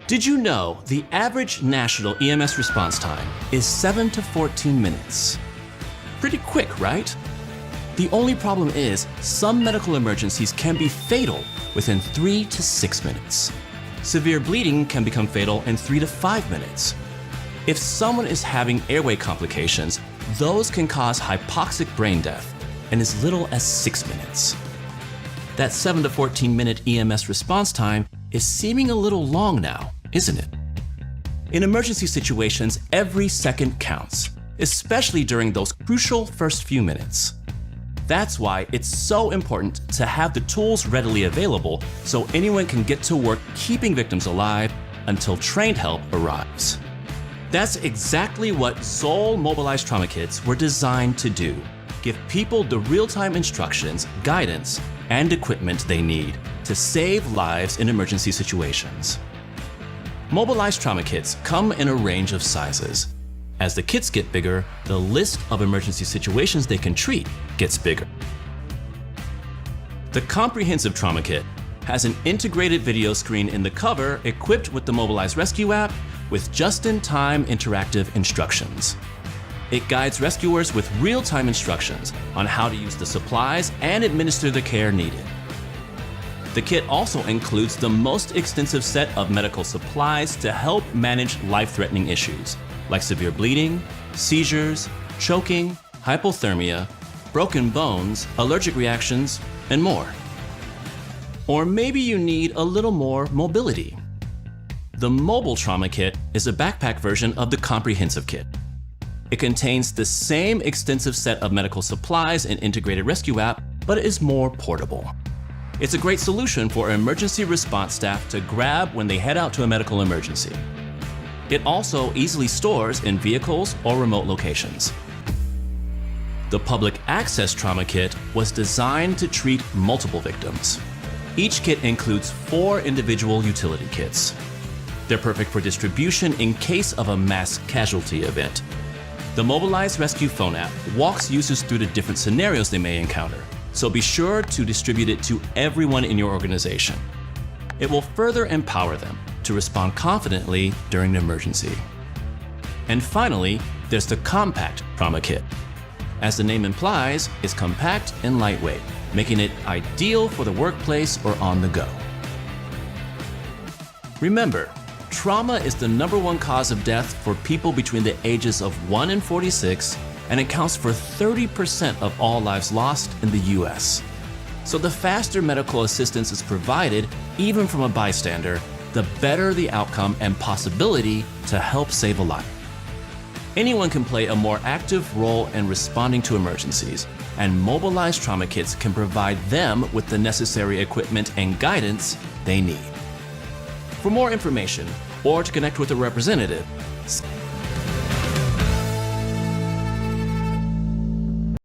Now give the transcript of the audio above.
Did you know the average national EMS response time is 7 to 14 minutes? Pretty quick, right? The only problem is some medical emergencies can be fatal within 3 to 6 minutes. Severe bleeding can become fatal in 3 to 5 minutes. If someone is having airway complications, those can cause hypoxic brain death in as little as 6 minutes. That 7 to 14 minute EMS response time is seeming a little long now, isn't it? In emergency situations, every second counts, especially during those crucial first few minutes. That's why it's so important to have the tools readily available so anyone can get to work keeping victims alive until trained help arrives. That's exactly what ZOLL Mobilize trauma kits were designed to do. Give people the real-time instructions, guidance, and equipment they need to save lives in emergency situations. Mobilize trauma kits come in a range of sizes. As the kits get bigger, the list of emergency situations they can treat gets bigger. The comprehensive trauma kit has an integrated video screen in the cover equipped with the Mobilize Rescue app with just-in-time interactive instructions. It guides rescuers with real-time instructions on how to use the supplies and administer the care needed. The kit also includes the most extensive set of medical supplies to help manage life-threatening issues like severe bleeding, seizures, choking, hypothermia, broken bones, allergic reactions, and more. Or maybe you need a little more mobility. The mobile trauma kit is a backpack version of the comprehensive kit. It contains the same extensive set of medical supplies and integrated rescue app, but is more portable. It's a great solution for emergency response staff to grab when they head out to a medical emergency. It also easily stores in vehicles or remote locations. The public access trauma kit was designed to treat multiple victims. Each kit includes 4 individual utility kits. They're perfect for distribution in case of a mass casualty event. The Mobilize Rescue phone app walks users through the different scenarios they may encounter, so be sure to distribute it to everyone in your organization. It will further empower them to respond confidently during an emergency. And finally, there's the compact trauma kit. As the name implies, it's compact and lightweight, making it ideal for the workplace or on the go. Remember, trauma is the #1 cause of death for people between the ages of 1 and 46 and accounts for 30% of all lives lost in the US. So the faster medical assistance is provided, even from a bystander, the better the outcome and possibility to help save a life. Anyone can play a more active role in responding to emergencies, and Mobilize trauma kits can provide them with the necessary equipment and guidance they need. For more information or to connect with a representative,